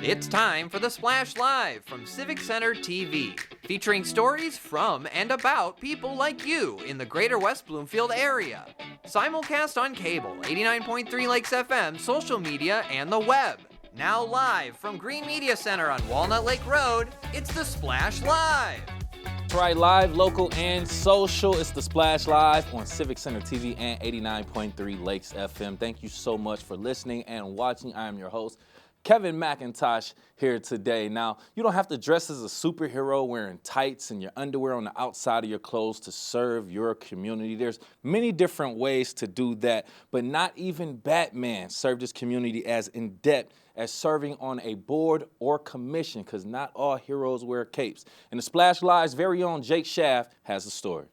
It's time for the Splash Live from Civic Center TV, featuring stories from and about people like you in the greater West Bloomfield area. Simulcast on cable, 89.3 Lakes FM, social media, and the web. Now live from Green Media Center on Walnut Lake Road, it's the Splash Live. That's right, live, local, and social. It's the Splash Live on Civic Center TV and 89.3 Lakes FM. Thank you so much for listening and watching. I am your host, Kevin McIntosh, here today. Now, you don't have to dress as a superhero wearing tights and your underwear on the outside of your clothes to serve your community. There's many different ways to do that, but not even Batman served his community as in-depth as serving on a board or commission, because not all heroes wear capes. And the Splash Live's very own Jake Schaff has the story.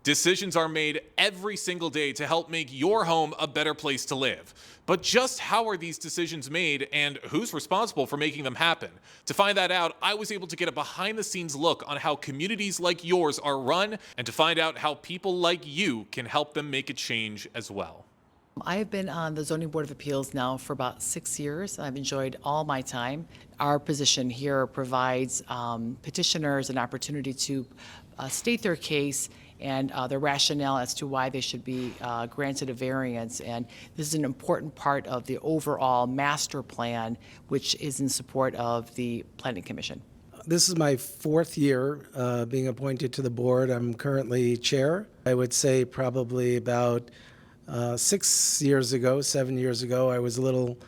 Decisions are made every single day to help make your home a better place to live. But just how are these decisions made and who's responsible for making them happen? To find that out, I was able to get a behind-the-scenes look on how communities like yours are run and to find out how people like you can help them make a change as well. I have been on the Zoning Board of Appeals now for about 6 years. I've enjoyed all my time. Our position here provides petitioners an opportunity to state their case and the rationale as to why they should be granted a variance. And this is an important part of the overall master plan, which is in support of the Planning Commission. This is my fourth year being appointed to the board. I'm currently chair. I would say probably about 7 years ago, I was a little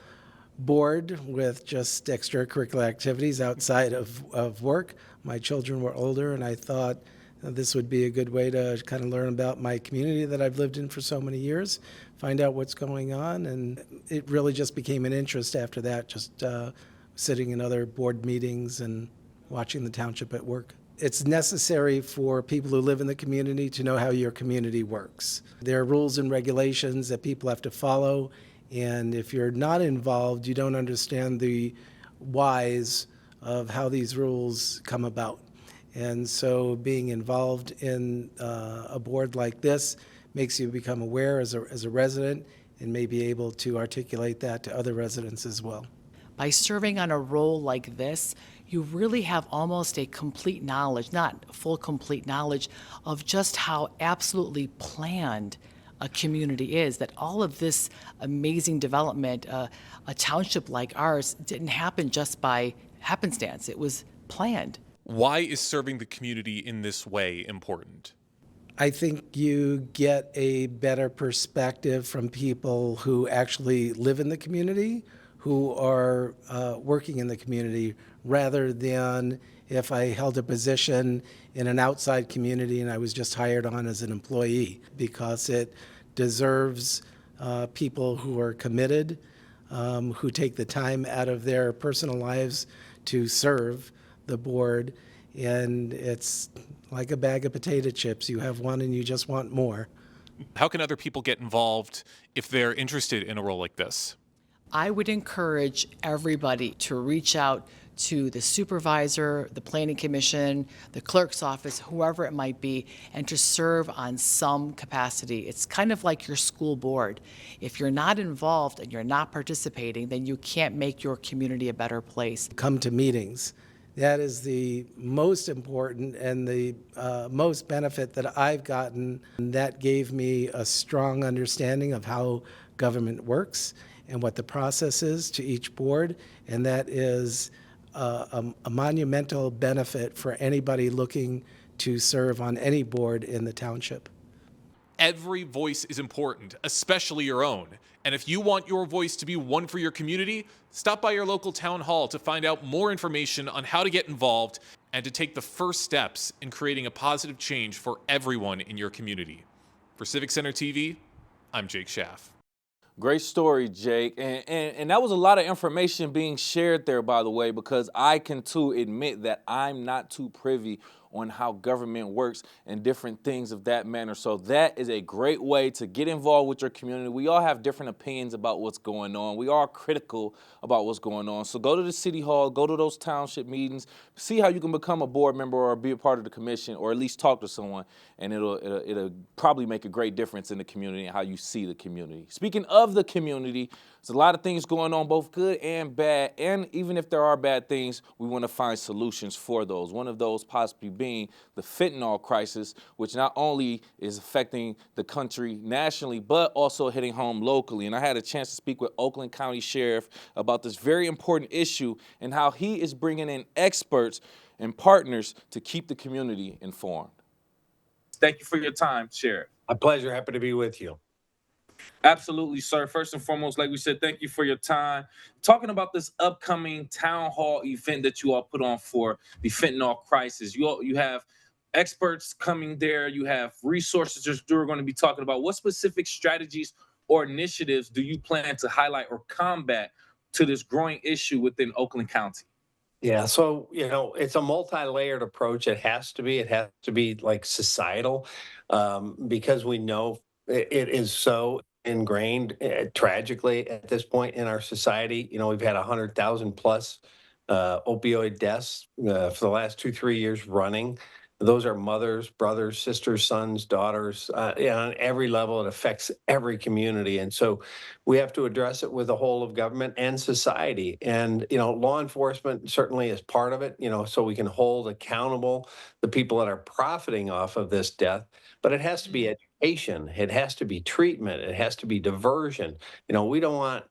bored with just extracurricular activities outside of work. My children were older, and I thought this would be a good way to kind of learn about my community that I've lived in for so many years, find out what's going on, and it really just became an interest after that, just sitting in other board meetings and watching the township at work. It's necessary for people who live in the community to know how your community works. There are rules and regulations that people have to follow, and if you're not involved, you don't understand the whys of how these rules come about. And so being involved in a board like this makes you become aware as a resident and may be able to articulate that to other residents as well. By serving on a role like this, you really have almost a complete knowledge, not full complete knowledge, of just how absolutely planned a community is, that all of this amazing development, a township like ours, didn't happen just by happenstance. It was planned. Why is serving the community in this way important? I think you get a better perspective from people who actually live in the community, who are working in the community, rather than if I held a position in an outside community and I was just hired on as an employee, because it deserves people who are committed, who take the time out of their personal lives to serve the board. And it's like a bag of potato chips. You have one and you just want more. How can other people get involved if they're interested in a role like this? I would encourage everybody to reach out to the supervisor, the planning commission, the clerk's office, whoever it might be, and to serve on some capacity. It's kind of like your school board. If you're not involved and you're not participating, then you can't make your community a better place. Come to meetings. That is the most important and the most benefit that I've gotten. That gave me a strong understanding of how government works and what the process is to each board, and that is a monumental benefit for anybody looking to serve on any board in the township. Every voice is important, especially your own. And if you want your voice to be one for your community, stop by your local town hall to find out more information on how to get involved and to take the first steps in creating a positive change for everyone in your community. For Civic Center TV, I'm Jake Schaff. Great story, Jake. And that was a lot of information being shared there, by the way, because I can too admit that I'm not too privy on how government works and different things of that manner. So that is a great way to get involved with your community. We all have different opinions about what's going on. We are critical about what's going on. So go to the city hall, go to those township meetings, see how you can become a board member or be a part of the commission, or at least talk to someone, and it'll probably make a great difference in the community and how you see the community. Speaking of the community, there's a lot of things going on, both good and bad, and even if there are bad things, we want to find solutions for those. One of those possibly being the fentanyl crisis, which not only is affecting the country nationally, but also hitting home locally. And I had a chance to speak with Oakland County Sheriff about this very important issue and how he is bringing in experts and partners to keep the community informed. Thank you for your time, Sheriff. A pleasure. Happy to be with you. Absolutely, sir. First and foremost, like we said, thank you for your time. Talking about this upcoming town hall event that you all put on for the fentanyl crisis. You have experts coming there. You have resources that you're going to be talking about. What specific strategies or initiatives do you plan to highlight or combat to this growing issue within Oakland County? Yeah, so it's a multi-layered approach. It has to be. It has to be like societal, because we know it is so ingrained, tragically at this point in our society. We've had 100,000 plus opioid deaths for the last 2, 3 years running. Those are mothers, brothers, sisters, sons, daughters. On every level, it affects every community, and so we have to address it with the whole of government and society. And law enforcement certainly is part of it. So we can hold accountable the people that are profiting off of this death. But it has to be education. It has to be treatment. It has to be diversion. We don't want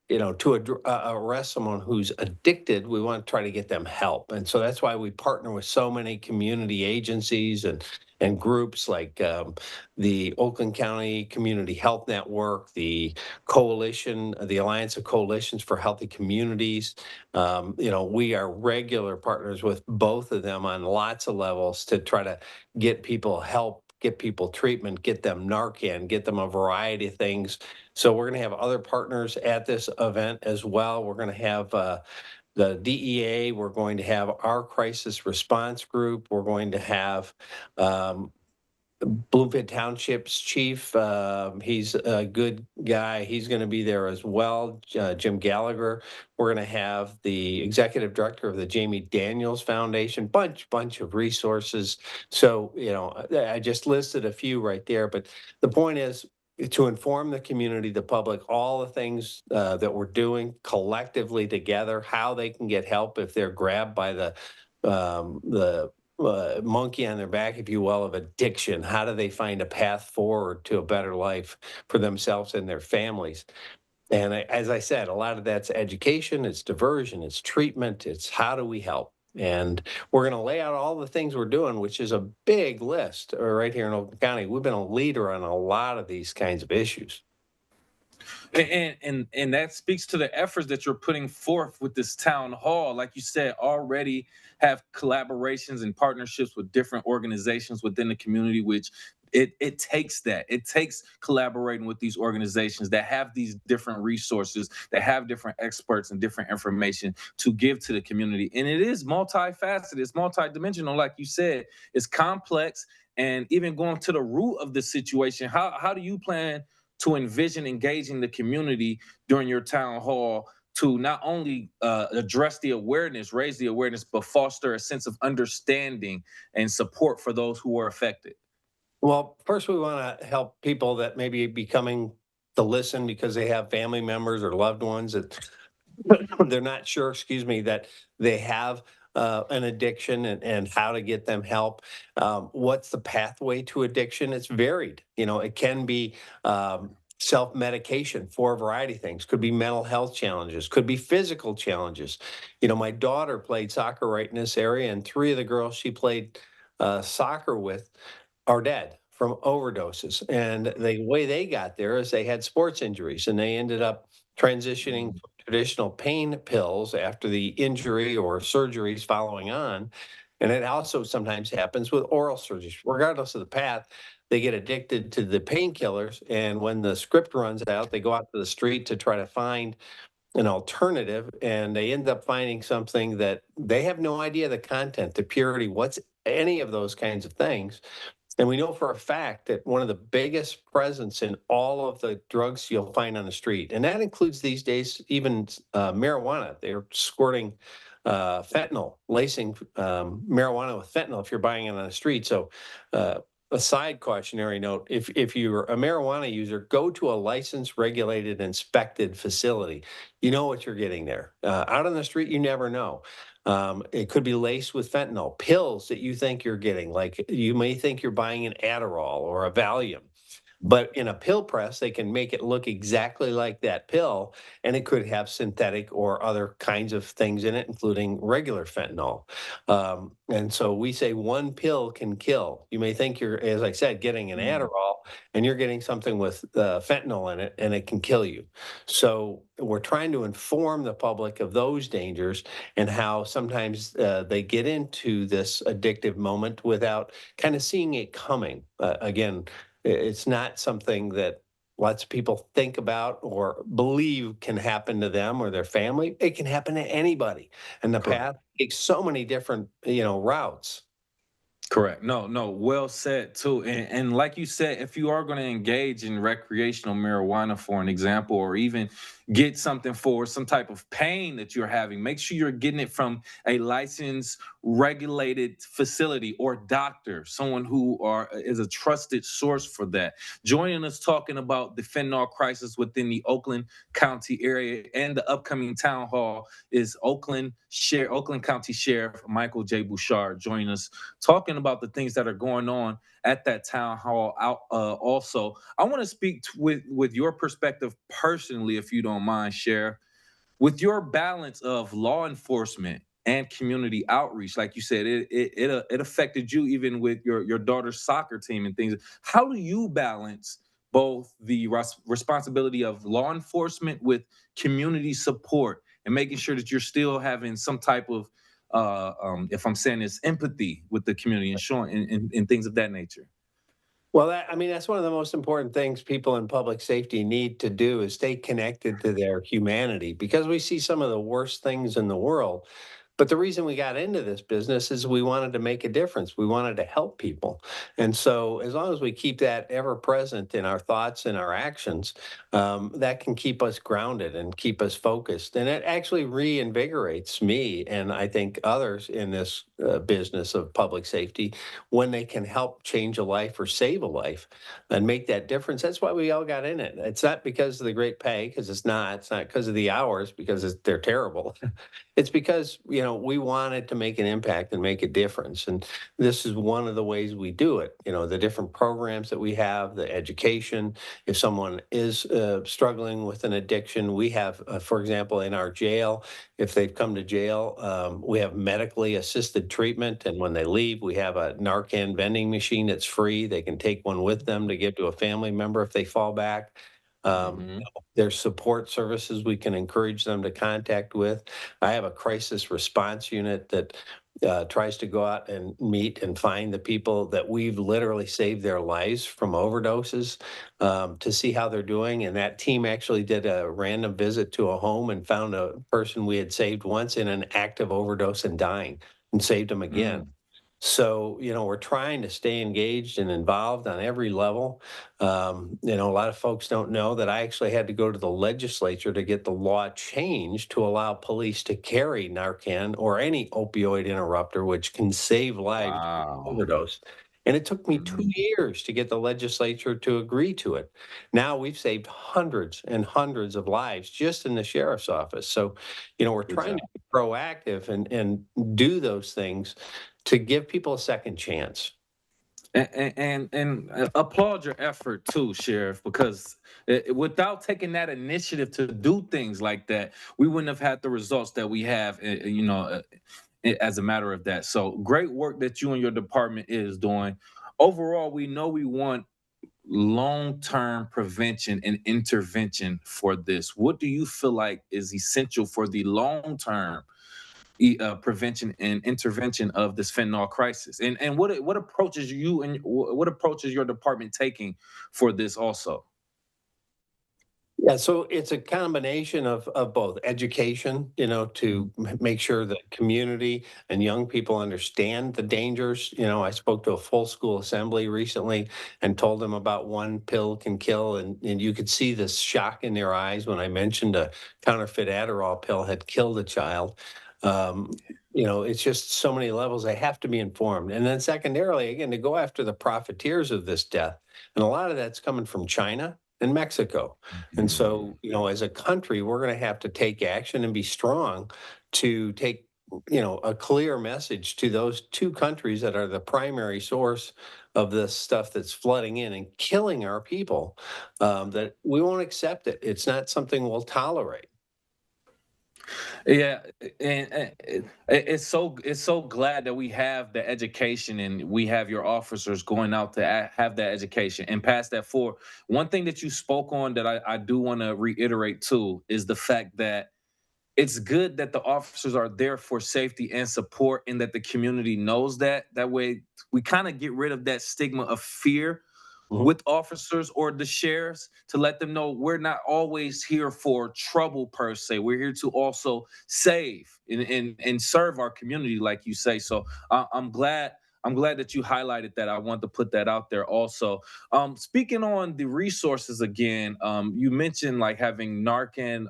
to arrest someone who's addicted. We want to try to get them help. And so that's why we partner with so many community agencies and groups like the Oakland County Community Health Network, the Coalition, the Alliance of Coalitions for Healthy Communities. We are regular partners with both of them on lots of levels to try to get people help, get people treatment, get them Narcan, get them a variety of things. So we're going to have other partners at this event as well. We're going to have the DEA. We're going to have our crisis response group. We're going to have Bloomfield Township's chief. He's a good guy. He's going to be there as well. Jim Gallagher. We're going to have the executive director of the Jamie Daniels Foundation. Bunch of resources. So I just listed a few right there, but the point is to inform the community, the public, all the things that we're doing collectively together, how they can get help if they're grabbed by the monkey on their back, if you will, of addiction. How do they find a path forward to a better life for themselves and their families? And as I said, a lot of that's education, it's diversion, it's treatment, it's how do we help? And we're going to lay out all the things we're doing, which is a big list right here in Oakland County. We've been a leader on a lot of these kinds of issues. And that speaks to the efforts that you're putting forth with this town hall. Like you said, already have collaborations and partnerships with different organizations within the community, which it takes that. It takes collaborating with these organizations that have these different resources, that have different experts and different information to give to the community. And it is multifaceted, it's multidimensional, like you said, it's complex. And even going to the root of the situation, how do you plan to envision engaging the community during your town hall to not only address the awareness, raise the awareness, but foster a sense of understanding and support for those who are affected? Well, first, we want to help people that may be coming to listen because they have family members or loved ones that they're not sure, that they have an addiction and how to get them help. What's the pathway to addiction? It's varied. It can be self-medication for a variety of things. Could be mental health challenges, could be physical challenges. My daughter played soccer right in this area, and 3 of the girls she played soccer with are dead from overdoses. And the way they got there is they had sports injuries, and they ended up transitioning from traditional pain pills after the injury or surgeries following on. And it also sometimes happens with oral surgeries. Regardless of the path, they get addicted to the painkillers. And when the script runs out, they go out to the street to try to find an alternative, and they end up finding something that they have no idea the content, the purity, what's any of those kinds of things. And we know for a fact that one of the biggest presents in all of the drugs you'll find on the street, and that includes these days even marijuana. They're squirting fentanyl, lacing marijuana with fentanyl if you're buying it on the street. So, a side cautionary note: if you're a marijuana user, go to a licensed, regulated, inspected facility. You know what you're getting there. Out on the street, you never know. It could be laced with fentanyl, pills that you think you're getting, like you may think you're buying an Adderall or a Valium. But in a pill press, they can make it look exactly like that pill, and it could have synthetic or other kinds of things in it, including regular fentanyl. And so we say one pill can kill. You may think you're, as I said, getting an Mm. Adderall, and you're getting something with fentanyl in it, and it can kill you. So we're trying to inform the public of those dangers and how sometimes they get into this addictive moment without kind of seeing it coming. Again, it's not something that lots of people think about or believe can happen to them or their family. It can happen to anybody, and the Correct. path takes so many different, routes. Correct. No, no, well said too. And like you said, if you are going to engage in recreational marijuana, for an example, or even get something for some type of pain that you're having, make sure you're getting it from a licensed, regulated facility or doctor, someone who is a trusted source for that. Joining us talking about the fentanyl crisis within the Oakland County area and the upcoming town hall is Oakland County Sheriff Michael J. Bouchard joining us talking about the things that are going on at that town hall. Also, I want to speak with your perspective personally, if you don't mind, Sheriff, with your balance of law enforcement and community outreach. Like you said, it affected you even with your daughter's soccer team and things. How do you balance both the responsibility of law enforcement with community support and making sure that you're still having some type of if I'm saying this, empathy with the community and showing and things of that nature? Well, I mean, that's one of the most important things people in public safety need to do is stay connected to their humanity because we see some of the worst things in the world. But the reason we got into this business is we wanted to make a difference. We wanted to help people. And so, as long as we keep that ever present in our thoughts and our actions, that can keep us grounded and keep us focused. And it actually reinvigorates me and I think others in this business of public safety when they can help change a life or save a life and make that difference. That's why we all got in it. It's not because of the great pay, because it's not. It's not because of the hours, because they're terrible. It's because, we wanted to make an impact and make a difference. And this is one of the ways we do it. The different programs that we have, the education. If someone is struggling with an addiction, we have, for example, in our jail, if they've come to jail, we have medically assisted treatment. And when they leave, we have a Narcan vending machine that's free. They can take one with them to give to a family member if they fall back. Hmm. There's support services we can encourage them to contact with. I have a crisis response unit that tries to go out and meet and find the people that we've literally saved their lives from overdoses to see how they're doing. And that team actually did a random visit to a home and found a person we had saved once in an active overdose and dying and saved them again. Mm. So, we're trying to stay engaged and involved on every level. A lot of folks don't know that I actually had to go to the legislature to get the law changed to allow police to carry Narcan or any opioid interrupter, which can save lives from Wow. overdose. And it took me two Mhm. years to get the legislature to agree to it. Now we've saved hundreds and hundreds of lives just in the sheriff's office. So, we're Good trying job. to be proactive and do those things to give people a second chance. And applaud your effort too, Sheriff, because without taking that initiative to do things like that, we wouldn't have had the results that we have. As a matter of that, so great work that you and your department is doing. Overall, we know we want long-term prevention and intervention for this. What do you feel like is essential for the long-term prevention and intervention of this fentanyl crisis? And what approaches you and what approaches your department taking for this also? Yeah, so it's a combination of both education, to make sure that community and young people understand the dangers. I spoke to a full school assembly recently and told them about one pill can kill, and you could see this shock in their eyes when I mentioned a counterfeit Adderall pill had killed a child. It's just so many levels. They have to be informed. And then secondarily, again, to go after the profiteers of this death. And a lot of that's coming from China and Mexico. And Mhm. so, as a country, we're going to have to take action and be strong to take, a clear message to those two countries that are the primary source of this stuff that's flooding in and killing our people, that we won't accept it. It's not something we'll tolerate. Yeah, it's so glad that we have the education and we have your officers going out to have that education and pass that forward. One thing that you spoke on that I do want to reiterate too is the fact that it's good that the officers are there for safety and support and that the community knows that. That way we kind of get rid of that stigma of fear Mhm. with officers or the sheriffs to let them know we're not always here for trouble per se. We're here to also save and serve our community, like you say. So I'm glad that you highlighted that. I want to put that out there also. Speaking on the resources again, you mentioned like having Narcan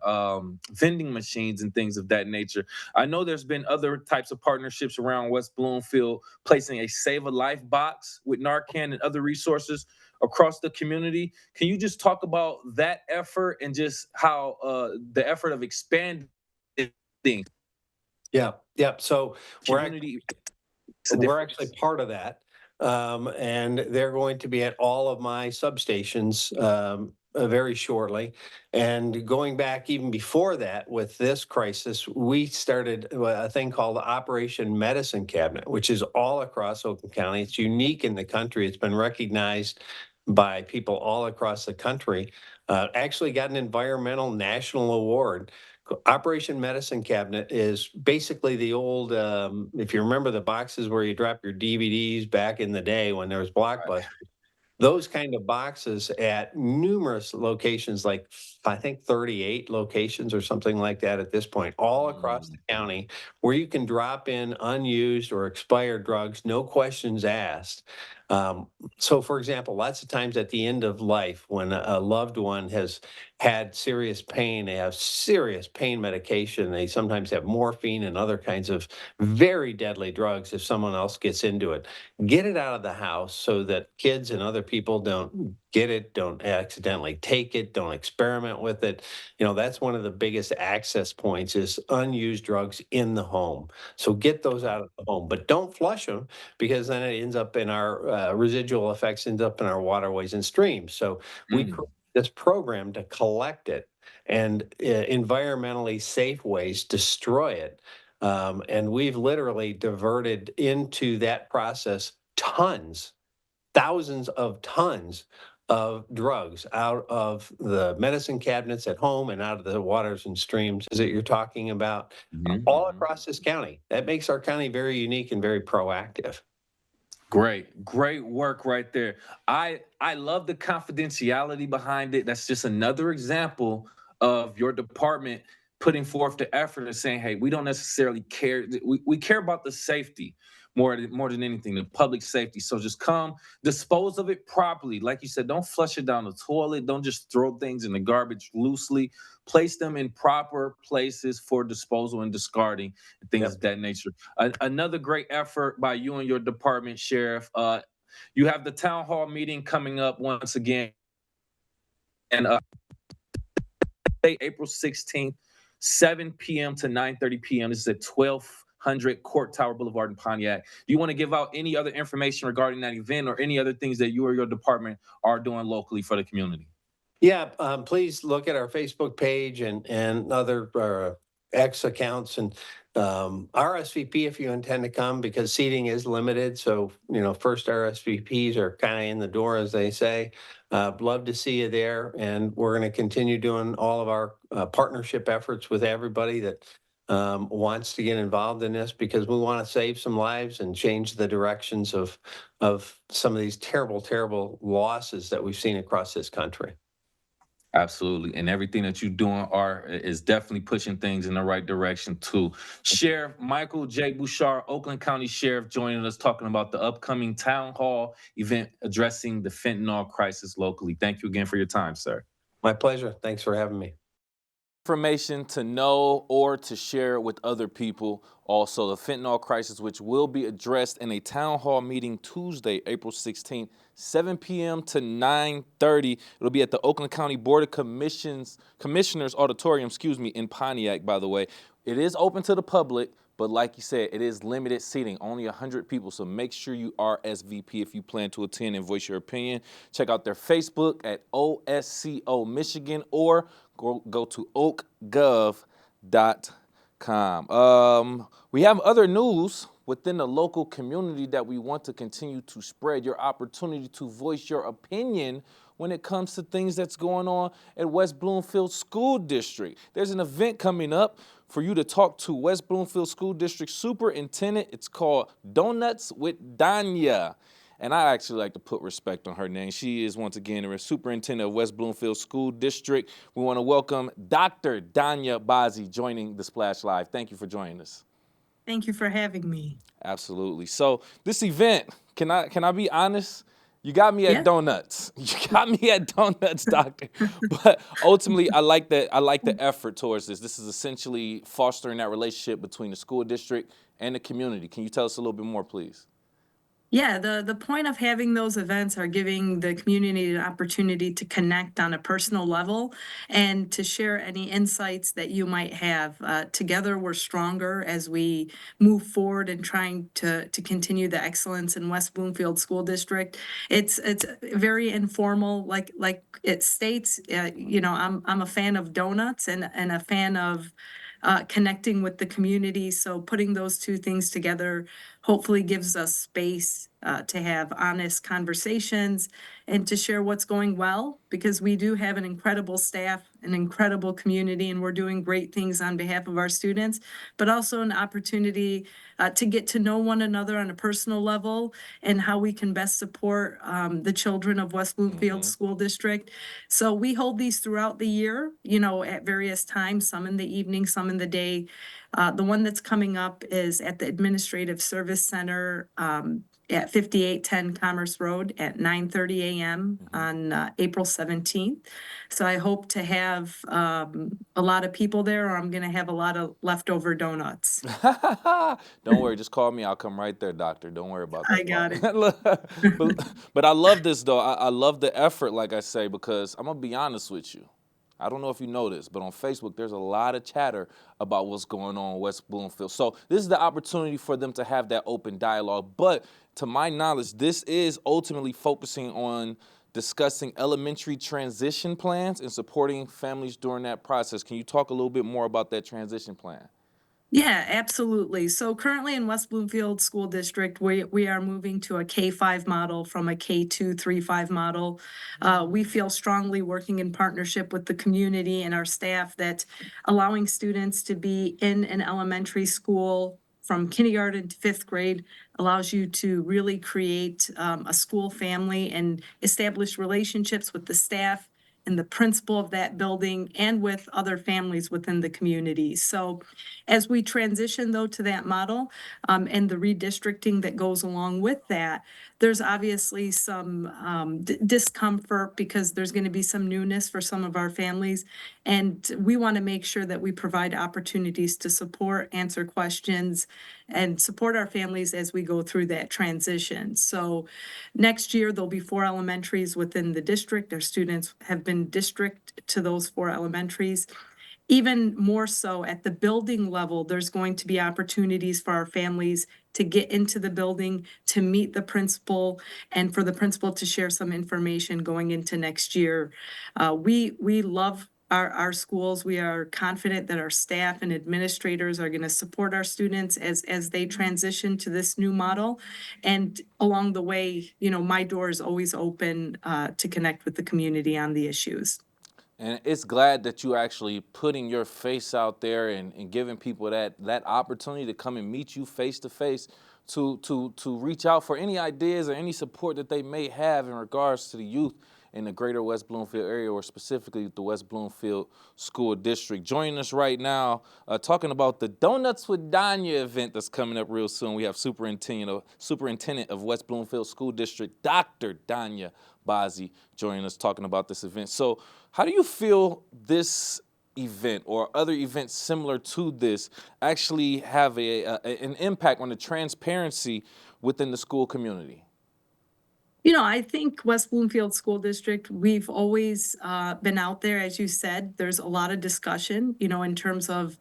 vending machines and things of that nature. I know there's been other types of partnerships around West Bloomfield placing a Save a Life box with Narcan and other resources across the community. Can you just talk about that effort and just how the effort of expanding Yeah. Yeah. So we're community makes a We're actually difference? part of that. And they're going to be at all of my substations very shortly. And going back even before that, with this crisis, we started a thing called Operation Medicine Cabinet, which is all across Oakland County. It's unique in the country. It's been recognized by people all across the country. Actually got an environmental national award. Operation Medicine Cabinet is basically the old, if you remember the boxes where you drop your DVDs back in the day when there was Blockbuster, those kind of boxes at numerous locations, like I think 38 locations or something like that at this point, all across the Mm, county, where you can drop in unused or expired drugs, no questions asked. Um, so, for example, lots of times at the end of life, when a loved one has had serious pain, they have serious pain medication, they sometimes have morphine and other kinds of very deadly drugs if someone else gets into it. Get it out of the house so that kids and other people don't get it, don't accidentally take it, don't experiment with it. That's one of the biggest access points is unused drugs in the home. So get those out of the home, but don't flush them because then it ends up in our residual effects, ends up in our waterways and streams. So we create mm. this program to collect it and environmentally safe ways destroy it. And we've literally diverted into that process tons, thousands of tons of drugs out of the medicine cabinets at home and out of the waters and streams that you're talking about, Mhm, all mhm. across this county. That makes our county very unique and very proactive. Great work right there. I love the confidentiality behind it. That's just another example of your department putting forth the effort and saying, "Hey, we don't necessarily care. We care about the safety more than anything, the public safety. So just come, dispose of it properly. Like you said, don't flush it down the toilet. Don't just throw things in the garbage loosely. Place them in proper places for disposal and discarding and things Yep. of that nature." Another great effort by you and your department, Sheriff. You have the town hall meeting coming up once again, and April 16th, 7 p.m. to 9:30 p.m. This is at 1200 Court Tower Boulevard in Pontiac. Do you want to give out any other information regarding that event or any other things that you or your department are doing locally for the community? Yeah, please look at our Facebook page and other X accounts and RSVP if you intend to come because seating is limited. So, first RSVPs are kind of in the door, as they say. Love to see you there. And we're going to continue doing all of our partnership efforts with everybody that wants to get involved in this because we want to save some lives and change the directions of some of these terrible, terrible losses that we've seen across this country. Absolutely. And everything that you're doing is definitely pushing things in the right direction too. Sheriff Michael J. Bouchard, Oakland County Sheriff, joining us talking about the upcoming town hall event addressing the fentanyl crisis locally. Thank you again for your time, sir. My pleasure. Thanks for having me. Information to know or to share with other people. Also, the fentanyl crisis, which will be addressed in a town hall meeting Tuesday, April 16th, 7 p.m. to 9:30. It'll be at the Oakland County Board of Commissioners Auditorium, in Pontiac, by the way. It is open to the public, but like you said, it is limited seating, only 100 people. So make sure you RSVP if you plan to attend and voice your opinion. Check out their Facebook at OSCO Michigan or go to oakgov.com. We have other news within the local community that we want to continue to spread. Your opportunity to voice your opinion when it comes to things that's going on at West Bloomfield School District. There's an event coming up for you to talk to West Bloomfield School District Superintendent. It's called Donuts with Danya. And I actually like to put respect on her name. She is, once again, the superintendent of West Bloomfield School District. We want to welcome Dr. Danya Bazzi joining the Splash Live. Thank you for joining us. Thank you for having me. Absolutely. So this event, can I be honest? You got me at donuts. You got me at donuts, doctor. But ultimately, I like the effort towards this. This is essentially fostering that relationship between the school district and the community. Can you tell us a little bit more, please? Yeah, the point of having those events are giving the community an opportunity to connect on a personal level and to share any insights that you might have. Together, we're stronger as we move forward in trying to continue the excellence in West Bloomfield School District. It's very informal, like it states. I'm a fan of donuts and a fan of connecting with the community. So putting those two things together hopefully gives us space to have honest conversations and to share what's going well, because we do have an incredible staff, an incredible community, and we're doing great things on behalf of our students, but also an opportunity to get to know one another on a personal level and how we can best support the children of West Bloomfield School District. So we hold these throughout the year, at various times, some in the evening, some in the day. The one that's coming up is at the Administrative Service Center at 5810 Commerce Road at 9:30 a.m. on April 17th. So I hope to have a lot of people there, or I'm going to have a lot of leftover donuts. Don't worry, just call me. I'll come right there, doctor. Don't worry about that. I got it. But I love this, though. I love the effort, like I say, because I'm going to be honest with you. I don't know if you know this, but on Facebook, there's a lot of chatter about what's going on in West Bloomfield. So this is the opportunity for them to have that open dialogue. But to my knowledge, this is ultimately focusing on discussing elementary transition plans and supporting families during that process. Can you talk a little bit more about that transition plan? Yeah, absolutely. So currently in West Bloomfield School District, we are moving to a K-5 model from a K-2, 3-5 model. We feel strongly working in partnership with the community and our staff that allowing students to be in an elementary school from kindergarten to fifth grade allows you to really create a school family and establish relationships with the staff and the principal of that building and with other families within the community. So as we transition though to that model and the redistricting that goes along with that, there's obviously some discomfort because there's going to be some newness for some of our families. And we want to make sure that we provide opportunities to support, answer questions, and support our families as we go through that transition. So next year, there'll be 4 elementaries within the district. Our students have been district to those 4 elementaries. Even more so at the building level, there's going to be opportunities for our families to get into the building, to meet the principal, and for the principal to share some information going into next year. We love our schools. We are confident that our staff and administrators are going to support our students as they transition to this new model. And along the way, my door is always open to connect with the community on the issues. And it's glad that you're actually putting your face out there and giving people that opportunity to come and meet you face to face to reach out for any ideas or any support that they may have in regards to the youth in the greater West Bloomfield area, or specifically the West Bloomfield School District. Joining us right now, talking about the Donuts with Danya event that's coming up real soon. We have Superintendent of West Bloomfield School District, Dr. Danya Bazzi, joining us talking about this event. So how do you feel this event or other events similar to this actually have an impact on the transparency within the school community? I think West Bloomfield School District, we've always been out there, as you said. There's a lot of discussion, in terms of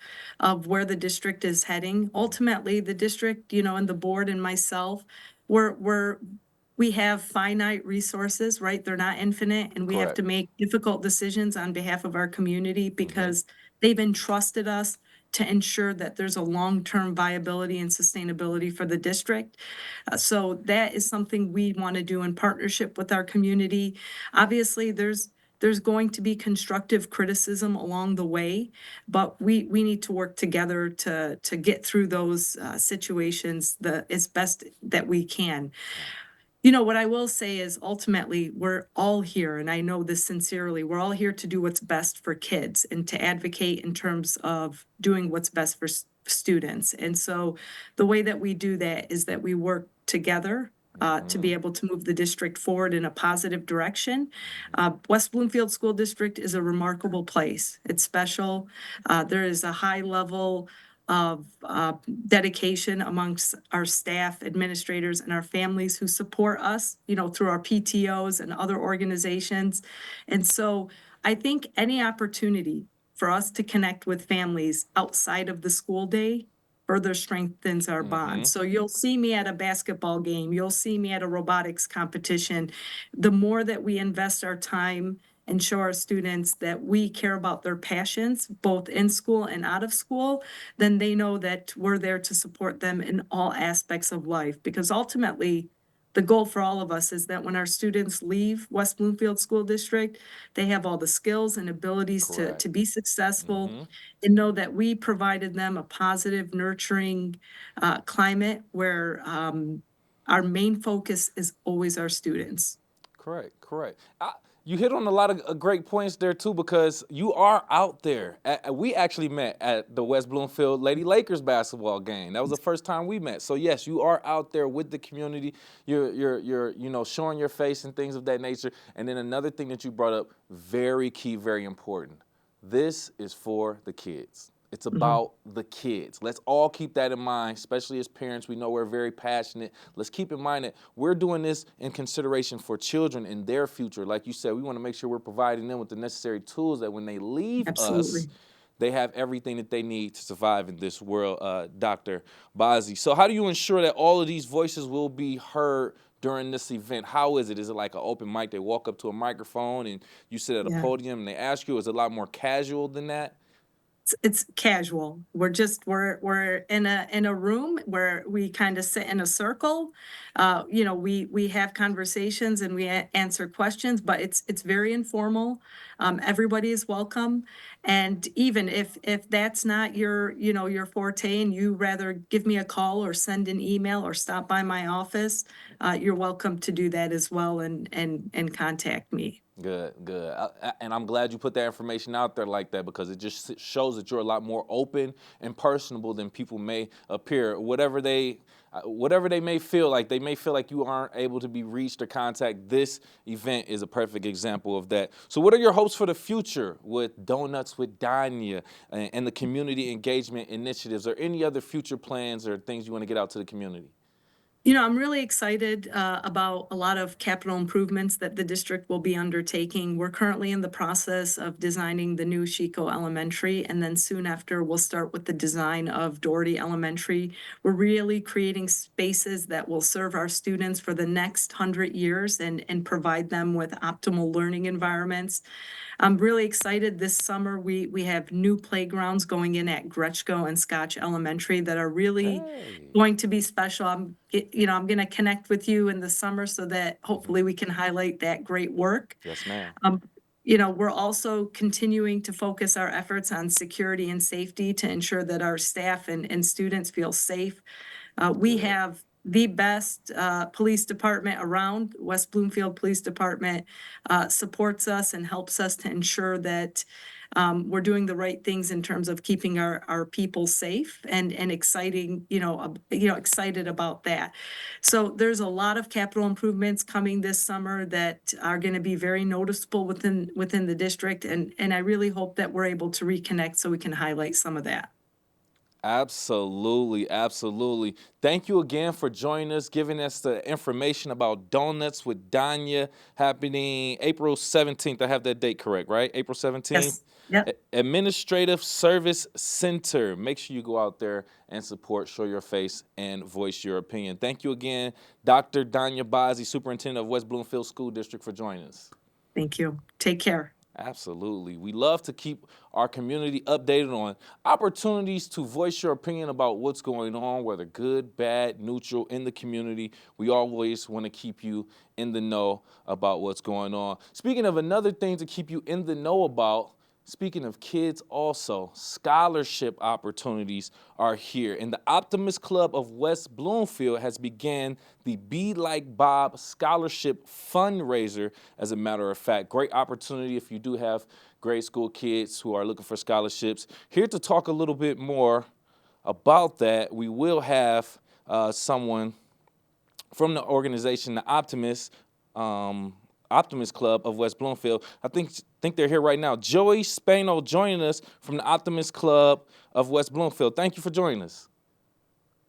where the district is heading. Ultimately, the district, and the board and myself, we have finite resources, right? They're not infinite, and we have to Correct. make difficult decisions on behalf of our community because they've entrusted us to ensure that there's a long-term viability and sustainability for the district. So that is something we want to do in partnership with our community. Obviously, there's going to be constructive criticism along the way, but we need to work together to get through those situations as best that we can. What I will say is ultimately, we're all here, and I know this sincerely, we're all here to do what's best for kids and to advocate in terms of doing what's best for students. And so the way that we do that is that we work together to be able to move the district forward in a positive direction. West Bloomfield School District is a remarkable place. It's special. There is a high level of dedication amongst our staff, administrators, and our families who support us, through our PTOs and other organizations. And so I think any opportunity for us to connect with families outside of the school day further strengthens our bond. So you'll see me at a basketball game, you'll see me at a robotics competition. The more that we invest our time and show our students that we care about their passions, both in school and out of school, then they know that we're there to support them in all aspects of life. Because ultimately, the goal for all of us is that when our students leave West Bloomfield School District, they have all the skills and abilities to be successful and know that we provided them a positive, nurturing climate where our main focus is always our students. Correct. You hit on a lot of great points there too, because you are out there. We actually met at the West Bloomfield Lady Lakers basketball game. That was the first time we met. So yes, you are out there with the community. You're showing your face and things of that nature. And then another thing that you brought up, very key, very important. This is for the kids. It's about the kids. Let's all keep that in mind, especially as parents. We know we're very passionate. Let's keep in mind that we're doing this in consideration for children and their future. Like you said, we want to make sure we're providing them with the necessary tools that when they leave us, they have everything that they need to survive in this world, Dr. Bazzi. So how do you ensure that all of these voices will be heard during this event? How is it? Is it like an open mic? They walk up to a microphone and you sit at a podium and they ask you? Is it a lot more casual than that? It's casual. We're in a room where we kind of sit in a circle. We have conversations and we answer questions, but it's very informal. Everybody is welcome. And even if that's not your forte and you rather give me a call or send an email or stop by my office, you're welcome to do that as well and contact me. Good. And I'm glad you put that information out there like that, because it just shows that you're a lot more open and personable than people may appear. Whatever they may feel like, you aren't able to be reached or contact. This event is a perfect example of that. So what are your hopes for the future with Donuts with Danya and the community engagement initiatives, or any other future plans or things you want to get out to the community? I'm really excited about a lot of capital improvements that the district will be undertaking. We're currently in the process of designing the new Chico Elementary, and then soon after, we'll start with the design of Doherty Elementary. We're really creating spaces that will serve our students for the next 100 years and provide them with optimal learning environments. I'm really excited. This summer, we have new playgrounds going in at Gretschko and Scotch Elementary that are really going to be special. I'm going to connect with you in the summer so that hopefully we can highlight that great work. Yes, ma'am. We're also continuing to focus our efforts on security and safety to ensure that our staff and students feel safe. We have the best police department around. West Bloomfield Police Department supports us and helps us to ensure that we're doing the right things in terms of keeping our people safe and exciting, excited about that. So there's a lot of capital improvements coming this summer that are going to be very noticeable within the district, and I really hope that we're able to reconnect so we can highlight some of that. Absolutely, absolutely. Thank you again for joining us, giving us the information about Donuts with Danya happening April 17th. I have that date correct, right? April 17th? Yes. Yep. Administrative Service Center. Make sure you go out there and support, show your face, and voice your opinion. Thank you again, Dr. Danya Bazzi, Superintendent of West Bloomfield School District, for joining us. Thank you. Take care. Absolutely. We love to keep our community updated on opportunities to voice your opinion about what's going on, whether good, bad, neutral, in the community. We always want to keep you in the know about what's going on. Speaking of another thing to keep you in the know about, speaking of kids also, scholarship opportunities are here. And the Optimist Club of West Bloomfield has began the Be Like Bob Scholarship Fundraiser, as a matter of fact. Great opportunity if you do have grade school kids who are looking for scholarships. Here to talk a little bit more about that, we will have someone from the organization, the Optimist Club of West Bloomfield. I think they're here right now. Joey Spano joining us from the Optimist Club of West Bloomfield. Thank you for joining us.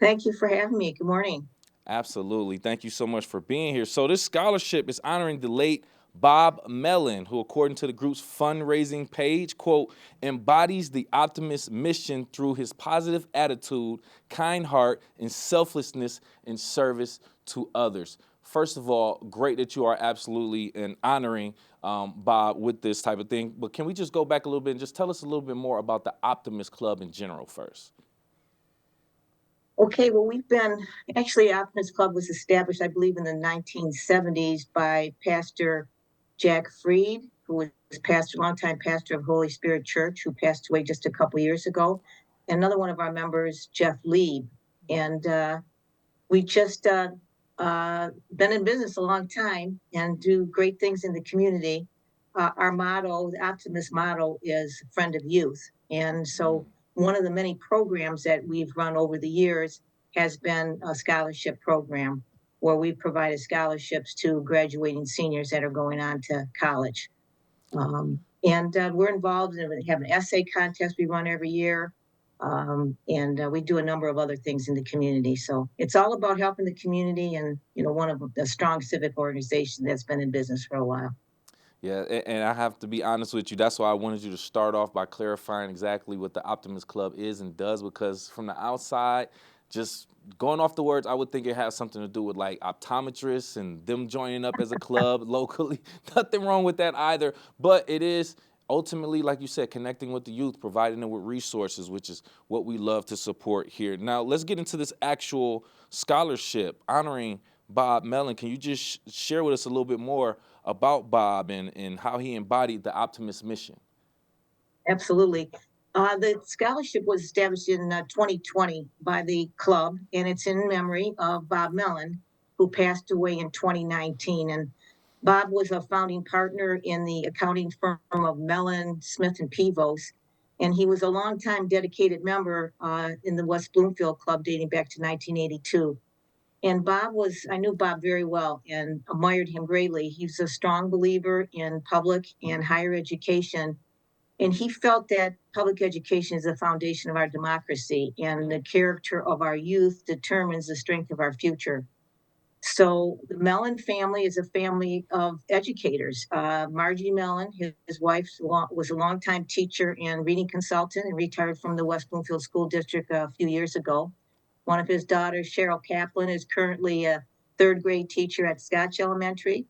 Thank you for having me. Good morning. Absolutely. Thank you so much for being here. So this scholarship is honoring the late Bob Mellon, who, according to the group's fundraising page, quote, embodies the Optimist mission through his positive attitude, kind heart, and selflessness in service to others. First of all, great that you are absolutely honoring Bob with this type of thing. But can we just go back a little bit and just tell us a little bit more about the Optimist Club in general first? Okay, well, Optimist Club was established, I believe, in the 1970s by Pastor Jack Freed, who was longtime pastor of Holy Spirit Church, who passed away just a couple years ago. And another one of our members, Jeff Lieb. And we just been in business a long time and do great things in the community. Our motto, the Optimist motto, is friend of youth. And so one of the many programs that we've run over the years has been a scholarship program where we provided scholarships to graduating seniors that are going on to college. And we're involved in we have an essay contest we run every year. And we do a number of other things in the community. So it's all about helping the community and, one of the strong civic organizations that's been in business for a while. Yeah, and I have to be honest with you. That's why I wanted you to start off by clarifying exactly what the Optimist Club is and does, because from the outside, just going off the words, I would think it has something to do with like optometrists and them joining up as a club locally. Nothing wrong with that either, but it is ultimately, like you said, connecting with the youth, providing them with resources, which is what we love to support here. Now, let's get into this actual scholarship honoring Bob Mellon. Can you just share with us a little bit more about Bob and how he embodied the Optimist mission? Absolutely. The scholarship was established in 2020 by the club, and it's in memory of Bob Mellon, who passed away in 2019. And Bob was a founding partner in the accounting firm of Mellon, Smith, and Peebles. And he was a longtime dedicated member in the West Bloomfield Club dating back to 1982. And I knew Bob very well and admired him greatly. He's a strong believer in public and higher education. And he felt that public education is the foundation of our democracy, and the character of our youth determines the strength of our future. So the Mellon family is a family of educators. Margie Mellon, his wife, was a longtime teacher and reading consultant and retired from the West Bloomfield School District a few years ago. One of his daughters, Cheryl Kaplan, is currently a third grade teacher at Scotch Elementary.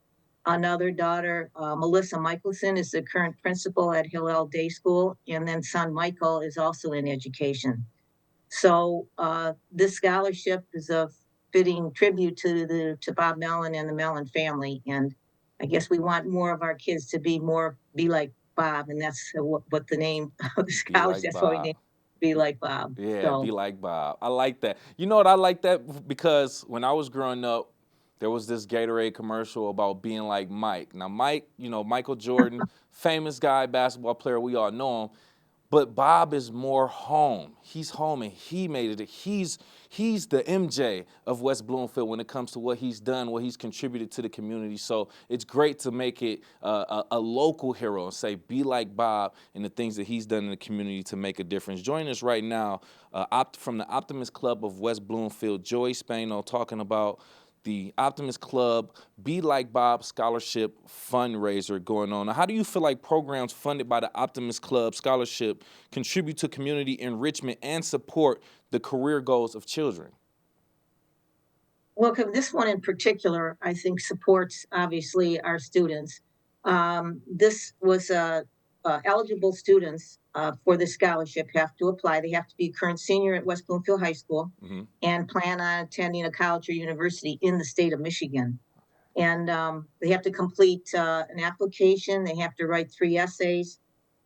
Another daughter, Melissa Michelson, is the current principal at Hillel Day School. And then son Michael is also in education. So this scholarship is a fitting tribute to Bob Mellon and the Mellon family. And I guess we want more of our kids to be like Bob. And that's what the name of the scholarship, that's what we named. be like Bob. Yeah, So, be like Bob. I like that. You know what? I like that because when I was growing up, there was this Gatorade commercial about being like Mike. Now, Mike, Michael Jordan, famous guy, basketball player, we all know him. But Bob is more home. He's home and he made it. He's the MJ of West Bloomfield when it comes to what he's done, what he's contributed to the community. So it's great to make it a local hero and say, be like Bob and the things that he's done in the community to make a difference. Joining us right now from the Optimist Club of West Bloomfield, Joey Spano, talking about the Optimist Club Be Like Bob Scholarship fundraiser going on. Now, how do you feel like programs funded by the Optimist Club Scholarship contribute to community enrichment and support the career goals of children? well, this one in particular, I think supports obviously our students. This was eligible students for the scholarship have to apply. They have to be a current senior at West Bloomfield High School and plan on attending a college or university in the state of Michigan. And they have to complete an application. They have to write 3 essays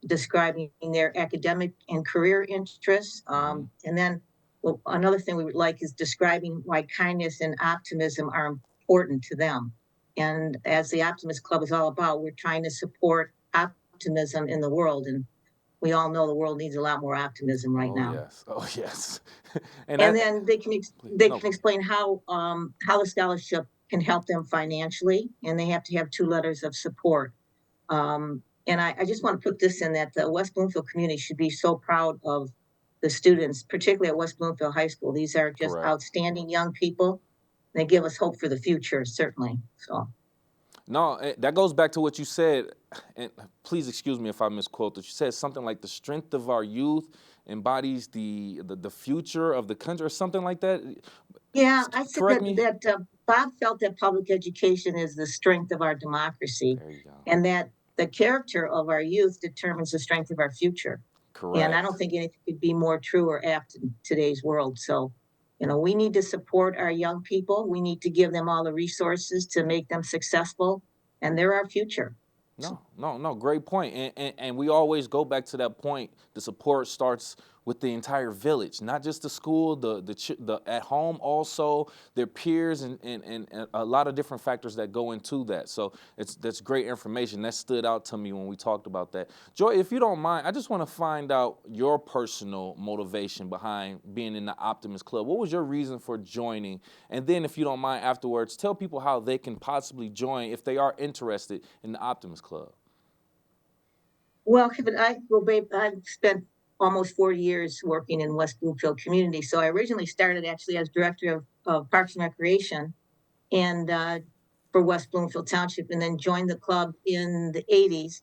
describing their academic and career interests. And then another thing we would like is describing why kindness and optimism are important to them. And as the Optimist Club is all about, we're trying to support optimism in the world. And we all know the world needs a lot more optimism right now. Yes. Oh, yes. And then they can explain how the scholarship can help them financially, and they have to have 2 letters of support. And I just want to put this in that the West Bloomfield community should be so proud of the students, particularly at West Bloomfield High School. These are just Correct. outstanding young people. They give us hope for the future, certainly. So. No, that goes back to what you said, and please excuse me if I misquote it. You said something like the strength of our youth embodies the future of the country or something like that. Yeah, I said Correct me. that Bob felt that public education is the strength of our democracy, There you go. and that the character of our youth determines the strength of our future. Correct. And I don't think anything could be more true or apt in today's world. So, we need to support our young people. We need to give them all the resources to make them successful, and they're our future. No, great point. And we always go back to that point. The support starts with the entire village, not just the school, the at home also, their peers, and a lot of different factors that go into that. So that's great information. That stood out to me when we talked about that. Joy, if you don't mind, I just want to find out your personal motivation behind being in the Optimist Club. What was your reason for joining? And then if you don't mind afterwards, tell people how they can possibly join if they are interested in the Optimist Club. Well, Kevin, I've spent almost 4 years working in West Bloomfield community. So I originally started actually as director of Parks and Recreation and for West Bloomfield Township, and then joined the club in the 80s.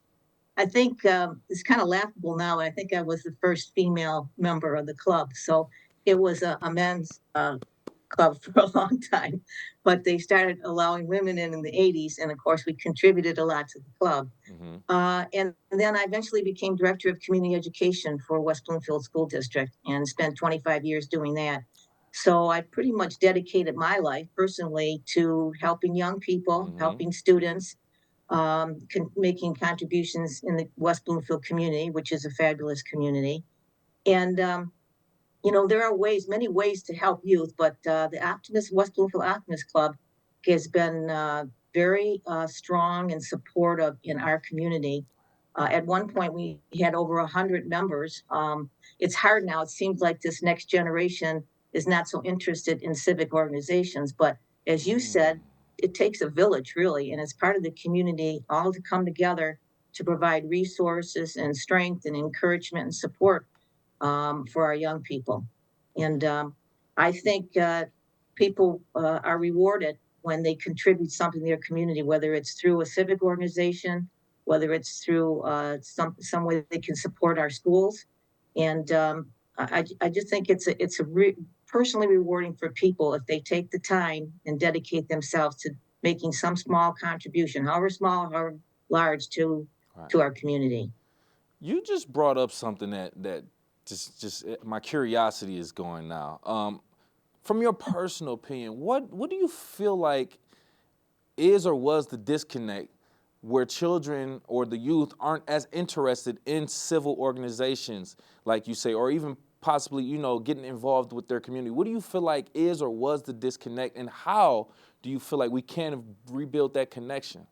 I think it's kind of laughable now. I think I was the first female member of the club. So it was a men's club for a long time, but they started allowing women in the 80s. And of course, we contributed a lot to the club. And then I eventually became director of community education for West Bloomfield School District and spent 25 years doing that. So I pretty much dedicated my life personally to helping young people, helping students, making contributions in the West Bloomfield community, which is a fabulous community. And, there are many ways to help youth, but the West Bloomfield Optimist Club has been very strong and supportive in our community. At one point, we had over 100 members. It's hard now. It seems like this next generation is not so interested in civic organizations. But as you said, it takes a village, really, and it's part of the community all to come together to provide resources and strength and encouragement and support for our young people. And I think people are rewarded when they contribute something to their community, whether it's through a civic organization, whether it's through some way they can support our schools. And I just think it's personally rewarding for people if they take the time and dedicate themselves to making some small contribution, however small, however large, to our community. You just brought up something that just my curiosity is going now. From your personal opinion, what do you feel like is or was the disconnect where children or the youth aren't as interested in civil organizations, like you say, or even possibly, getting involved with their community. What do you feel like is or was the disconnect, and how do you feel like we can rebuild that connection?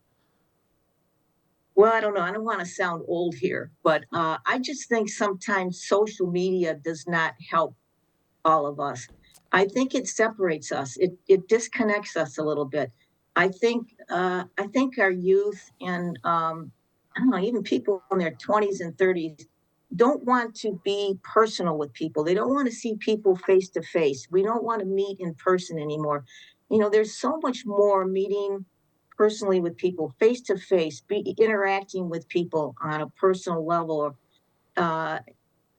Well, I don't know. I don't want to sound old here, but I just think sometimes social media does not help all of us. I think it separates us. It disconnects us a little bit. I think our youth and I don't know, even people in their 20s and 30s don't want to be personal with people. They don't want to see people face to face. We don't want to meet in person anymore. There's so much more meeting personally with people, face to face, be interacting with people on a personal level. Uh,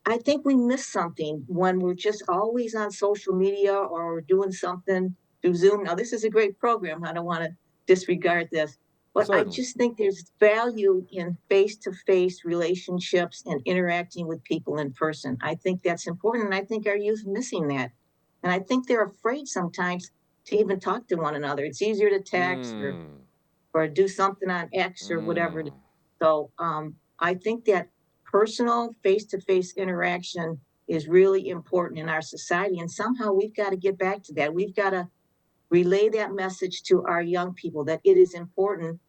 I think we miss something when we're just always on social media or we're doing something through Zoom. Now, this is a great program. I don't want to disregard this, but I Certainly. just think there's value in face to face relationships and interacting with people in person. I think that's important. And I think our youth are missing that. And I think they're afraid sometimes to even talk to one another. It's easier to text Mm, or do something on X or whatever. mm. So I think that personal face to face interaction is really important in our society. And somehow we've got to get back to that. We've got to relay that message to our young people that it is important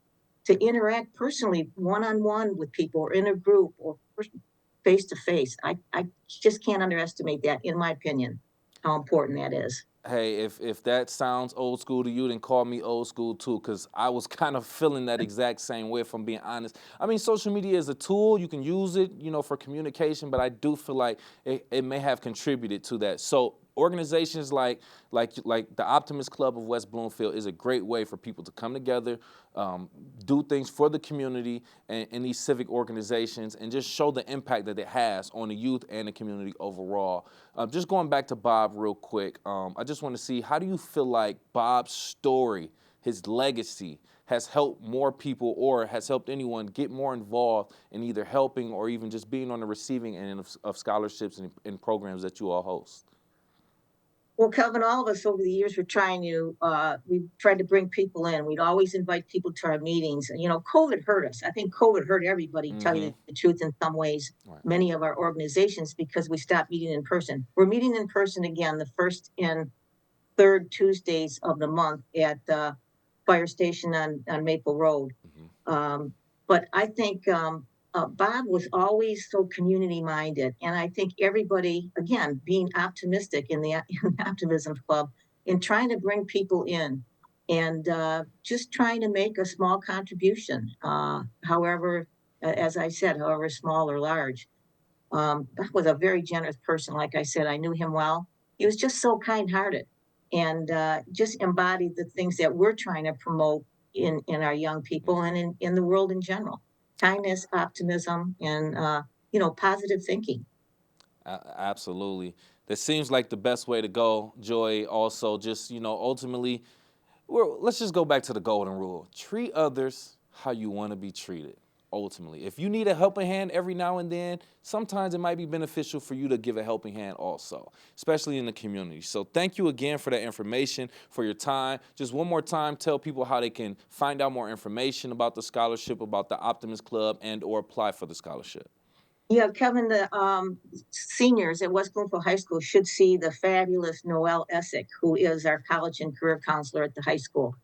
to interact personally, one on one with people or in a group or face to face. I just can't underestimate that, in my opinion, how important that is. Hey, if that sounds old school to you, then call me old school too, because I was kind of feeling that exact same way, if I'm being honest. I mean, social media is a tool. You can use it, for communication, but I do feel like it may have contributed to that. So organizations like the Optimist Club of West Bloomfield is a great way for people to come together, do things for the community and in these civic organizations, and just show the impact that it has on the youth and the community overall. Just going back to Bob real quick, I just want to see, how do you feel like Bob's story, his legacy, has helped more people or has helped anyone get more involved in either helping or even just being on the receiving end of scholarships and programs that you all host? Well, Kelvin, all of us over the years were we tried to bring people in. We'd always invite people to our meetings. And, COVID hurt us. I think COVID hurt everybody, tell Mm-hmm. you the truth, in some ways, Right. many of our organizations, because we stopped meeting in person. We're meeting in person again the first and third Tuesdays of the month at the fire station on Maple Road. Mm-hmm. But I think Bob was always so community minded. And I think everybody, again, being optimistic in the Optimism Club, in trying to bring people in and just trying to make a small contribution, however, as I said, however small or large. Bob was a very generous person. Like I said, I knew him well. He was just so kind hearted and just embodied the things that we're trying to promote in our young people and in the world in general: kindness, optimism, and positive thinking. Absolutely. That seems like the best way to go, Joy. Also, just, ultimately, let's just go back to the golden rule. Treat others how you want to be treated, ultimately. If you need a helping hand every now and then, sometimes it might be beneficial for you to give a helping hand also, especially in the community. So thank you again for that information, for your time. Just one more time, tell people how they can find out more information about the scholarship, about the Optimist Club, and or apply for the scholarship. Yeah, Kevin, the seniors at West Bloomfield High School should see the fabulous Noelle Essick, who is our college and career counselor at the high school.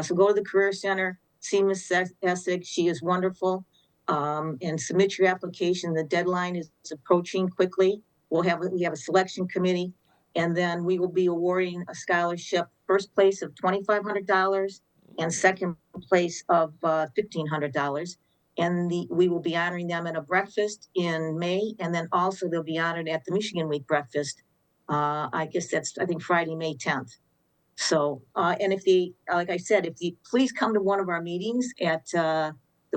So go to the Career Center, see Ms. Essick. She is wonderful. And submit your application. The deadline is approaching quickly. We have a selection committee, and then we will be awarding a scholarship. First place of $2,500 and second place of $1,500. And we will be honoring them at a breakfast in May, and then also they'll be honored at the Michigan Week breakfast. I guess I think Friday, May 10th. So, and like I said, please come to one of our meetings at the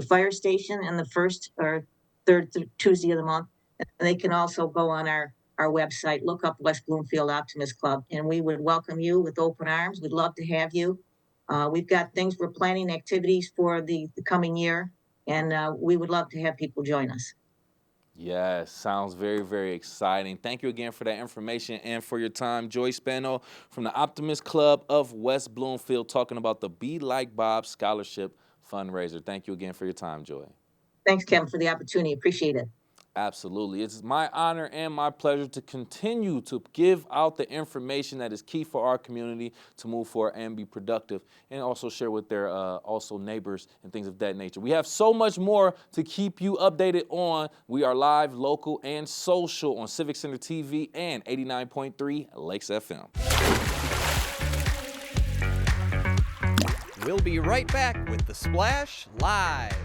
fire station and the first or third Tuesday of the month. And they can also go on our website, look up West Bloomfield Optimist Club, and we would welcome you with open arms. We'd love to have you. We've got things, we're planning activities for the coming year, and we would love to have people join us. Yes, sounds very, very exciting. Thank you again for that information and for your time. Joy Spano from the Optimist Club of West Bloomfield, talking about the Be Like Bob Scholarship fundraiser. Thank you again for your time, Joy. Thanks, Kevin, for the opportunity. Appreciate it. Absolutely. It's my honor and my pleasure to continue to give out the information that is key for our community to move forward and be productive, and also share with their also neighbors and things of that nature. We have so much more to keep you updated on. We are live, local, and social on Civic Center TV and 89.3 Lakes FM. We'll be right back with The Splash Live.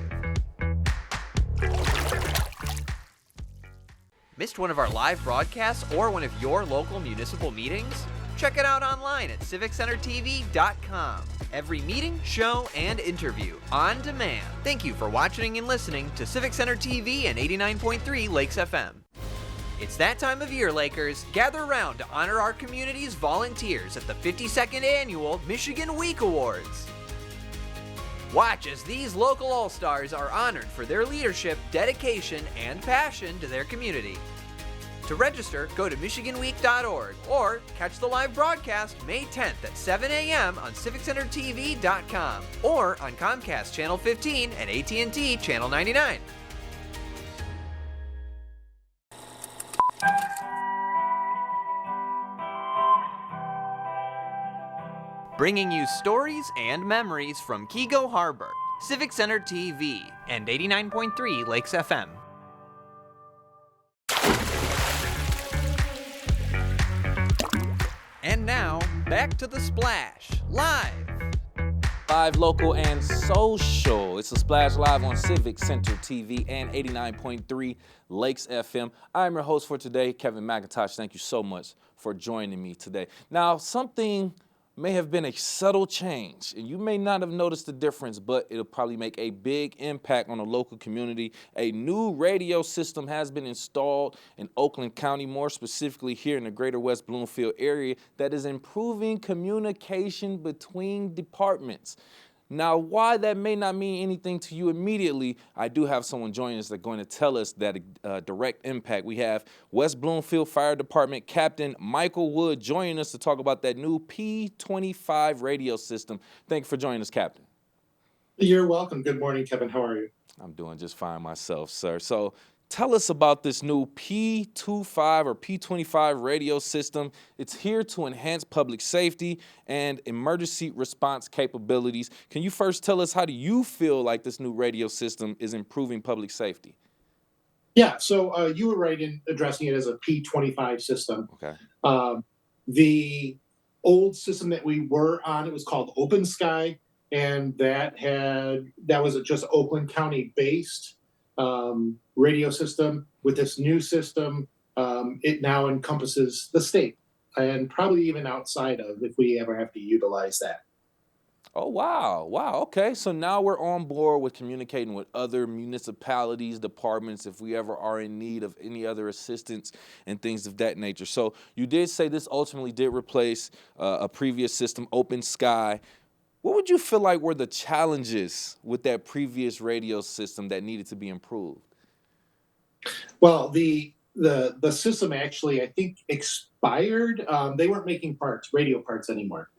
Missed one of our live broadcasts or one of your local municipal meetings? Check it out online at civiccentertv.com. Every meeting, show, and interview on demand. Thank you for watching and listening to Civic Center TV and 89.3 Lakes FM. It's that time of year, Lakers. Gather around to honor our community's volunteers at the 52nd Annual Michigan Week Awards. Watch as these local all-stars are honored for their leadership, dedication, and passion to their community. To register, go to michiganweek.org or catch the live broadcast May 10th at 7 a.m. on civiccentertv.com or on Comcast Channel 15 and AT&T Channel 99. Bringing you stories and memories from Kego Harbor, Civic Center TV, and 89.3 Lakes FM. And now, back to The Splash, live. Live, local, and social. It's The Splash Live on Civic Center TV and 89.3 Lakes FM. I'm your host for today, Kevin McIntosh. Thank you so much for joining me today. Now, something may have been a subtle change, and you may not have noticed the difference, but it'll probably make a big impact on the local community. A new radio system has been installed in Oakland County, more specifically here in the greater West Bloomfield area, that is improving communication between departments. Now, why that may not mean anything to you immediately, I do have someone joining us that's going to tell us that direct impact. We have West Bloomfield Fire Department Captain Michael Wood joining us to talk about that new P25 radio system. Thank you for joining us, Captain. You're welcome. Good morning, Kevin. How are you? I'm doing just fine myself, sir. So tell us about this new P25 or P25 radio system. It's here to enhance public safety and emergency response capabilities. Can you first tell us, how do you feel like this new radio system is improving public safety? Yeah, so you were right in addressing it as a P25 system. Okay. The old system that we were on, it was called Open Sky, and that was just Oakland County based radio system. With this new system, it now encompasses the state and probably even outside of, if we ever have to utilize that. Oh, wow. Wow. Okay. So now we're on board with communicating with other municipalities, departments, if we ever are in need of any other assistance and things of that nature. So you did say this ultimately did replace a previous system, Open Sky. What would you feel like were the challenges with that previous radio system that needed to be improved? Well, the system actually, I think, expired. They weren't making radio parts anymore.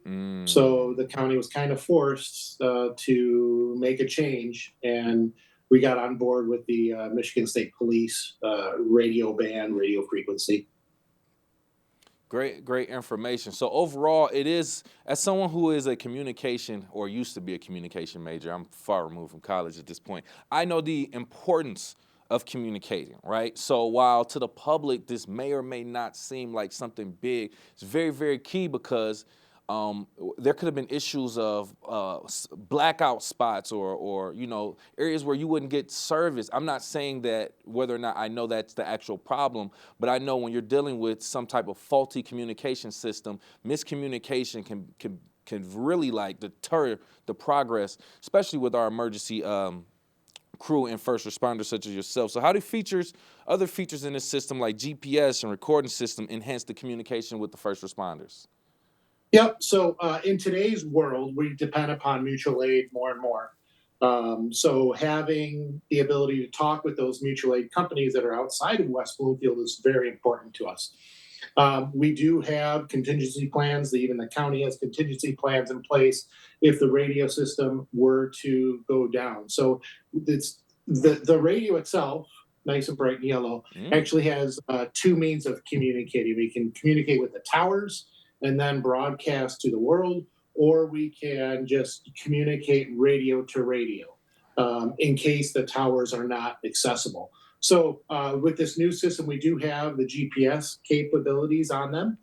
So the county was kind of forced to make a change, and we got on board with the Michigan State Police radio band, radio frequency. Great information. So overall, it is, as someone who is a communication or used to be a communication major, I'm far removed from college at this point, I know the importance of communicating, right? So while to the public, this may or may not seem like something big, it's very, very key because there could have been issues of blackout spots or areas where you wouldn't get service. I'm not saying that whether or not I know that's the actual problem, but I know when you're dealing with some type of faulty communication system, miscommunication can really deter the progress, especially with our emergency crew and first responders such as yourself. So how do other features in this system like GPS and recording system enhance the communication with the first responders? Yep. So in today's world, we depend upon mutual aid more and more. So having the ability to talk with those mutual aid companies that are outside of West Bloomfield is very important to us. We do have contingency plans. Even the county has contingency plans in place if the radio system were to go down. So it's the radio itself nice and bright and yellow, actually has two means of communicating. We can communicate with the towers and then broadcast to the world, or we can just communicate radio to radio in case the towers are not accessible. So with this new system, we do have the GPS capabilities on them.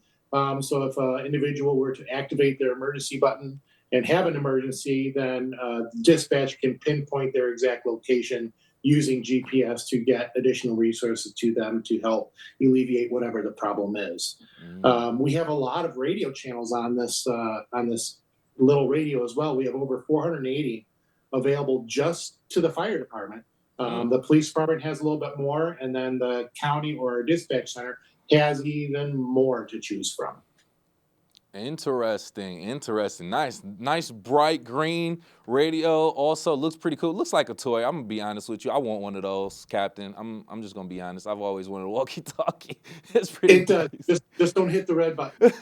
So if an individual were to activate their emergency button and have an emergency, then dispatch can pinpoint their exact location using GPS to get additional resources to them to help alleviate whatever the problem is. We have a lot of radio channels on this little radio as well. We have over 480 available just to the fire department. The police department has a little bit more, and then the county or dispatch center has even more to choose from. Interesting. Nice bright green radio. Also looks pretty cool. Looks like a toy. I'm gonna be honest with you. I want one of those, Captain. I'm just gonna be honest. I've always wanted a walkie-talkie. It's pretty nice. Just don't hit the red button.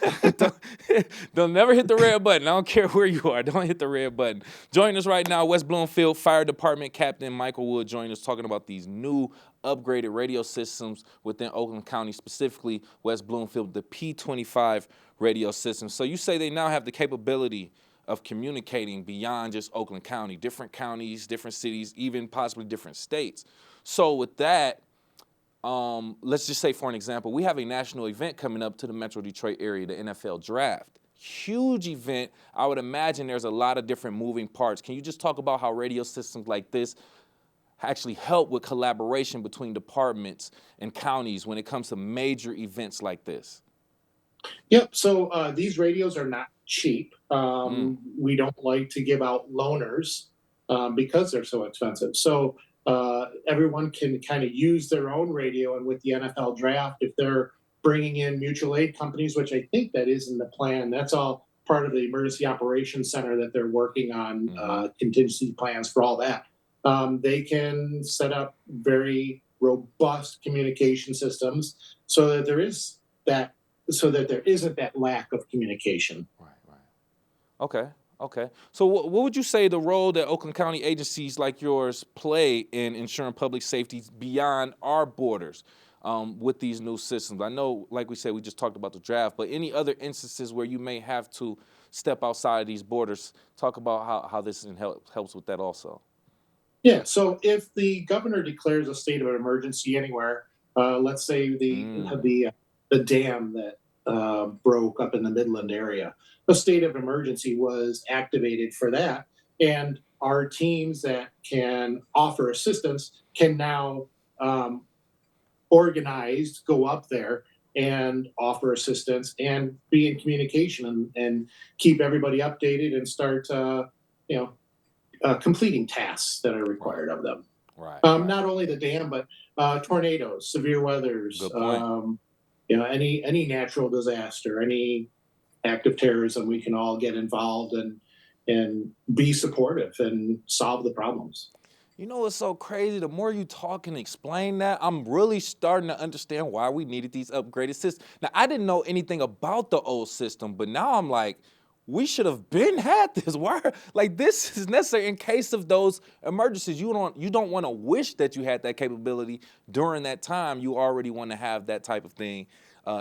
don't never hit the red button. I don't care where you are. Don't hit the red button. Join us right now, West Bloomfield Fire Department Captain Michael Wood joining us talking about these new upgraded radio systems within Oakland County, specifically West Bloomfield, the P25 radio system. So you say they now have the capability of communicating beyond just Oakland County, different counties, different cities, even possibly different states. So with that, let's just say, for an example, we have a national event coming up to the Metro Detroit area, the NFL Draft. Huge event. I would imagine there's a lot of different moving parts. Can you just talk about how radio systems like this actually help with collaboration between departments and counties when it comes to major events like this? Yep. So these radios are not cheap. We don't like to give out loaners because they're so expensive. So everyone can kind of use their own radio. And with the NFL Draft, if they're bringing in mutual aid companies, which I think that is in the plan, that's all part of the Emergency Operations Center that they're working on, contingency plans for all that. They can set up very robust communication systems so that there isn't that lack of communication. Right. Okay. So what would you say the role that Oakland County agencies like yours play in ensuring public safety beyond our borders with these new systems? I know, like we said, we just talked about the draft, but any other instances where you may have to step outside of these borders, talk about how this helps with that also. Yeah, so if the governor declares a state of emergency anywhere, let's say the dam that broke up in the Midland area, a state of emergency was activated for that, and our teams that can offer assistance can now organized go up there and offer assistance and be in communication and keep everybody updated and start completing tasks that are required of them. Right. Not only the dam, but tornadoes, severe weathers, any natural disaster, any act of terrorism, we can all get involved and be supportive and solve the problems. You know what's so crazy? The more you talk and explain that, I'm really starting to understand why we needed these upgraded systems. Now, I didn't know anything about the old system, but now I'm like, we should have been had this. Why? Like, this is necessary in case of those emergencies. You don't want to wish that you had that capability during that time. You already want to have that type of thing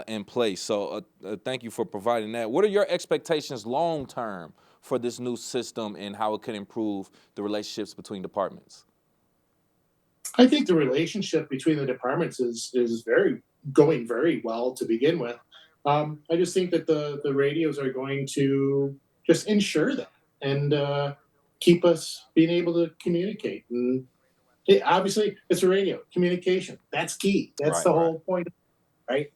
in place. So thank you for providing that. What are your expectations long term for this new system and how it could improve the relationships between departments? I think the relationship between the departments is going very well to begin with. I just think that the radios are going to just ensure that and keep us being able to communicate. And obviously, it's a radio communication. That's key. That's the whole point, right?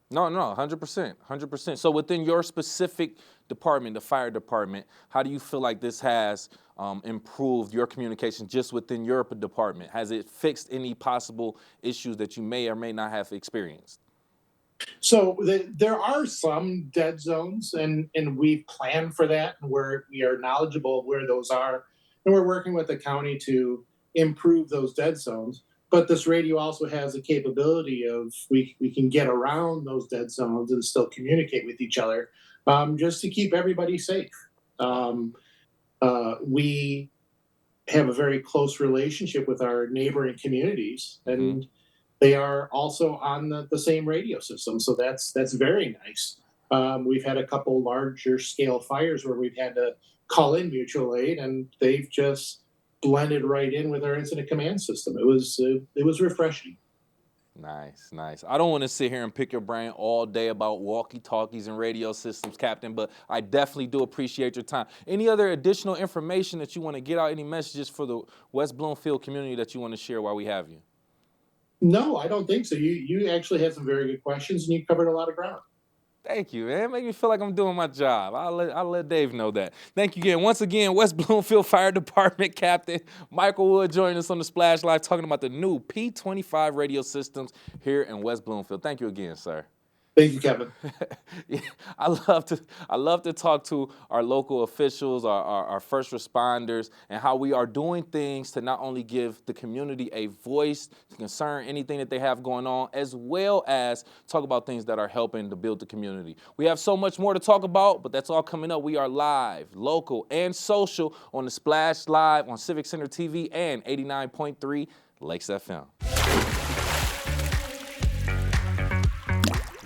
No, 100%. So within your specific department, the fire department, how do you feel like this has improved your communication just within your department? Has it fixed any possible issues that you may or may not have experienced? So there are some dead zones, and we plan for that, and we are knowledgeable of where those are, and we're working with the county to improve those dead zones. But this radio also has the capability of we can get around those dead zones and still communicate with each other, just to keep everybody safe. have a very close relationship with our neighboring communities, and they are also on the same radio system. So that's very nice. We've had a couple larger scale fires where we've had to call in mutual aid, and they've just blended right in with our incident command system. It was refreshing. Nice, nice. I don't want to sit here and pick your brain all day about walkie-talkies and radio systems, Captain, but I definitely do appreciate your time. Any other additional information that you want to get out, any messages for the West Bloomfield community that you want to share while we have you? No, I don't think so. You actually had some very good questions, and you covered a lot of ground. Thank you, man. Make me feel like I'm doing my job. I'll let Dave know that. Thank you again. Once again, West Bloomfield Fire Department Captain Michael Wood joining us on the Splash Live talking about the new P25 radio systems here in West Bloomfield. Thank you again, sir. Thank you, Kevin. Yeah, I love to talk to our local officials, our first responders, and how we are doing things to not only give the community a voice to concern anything that they have going on, as well as talk about things that are helping to build the community. We have so much more to talk about, but that's all coming up. We are live, local, and social on the Splash Live on Civic Center TV and 89.3 Lakes FM.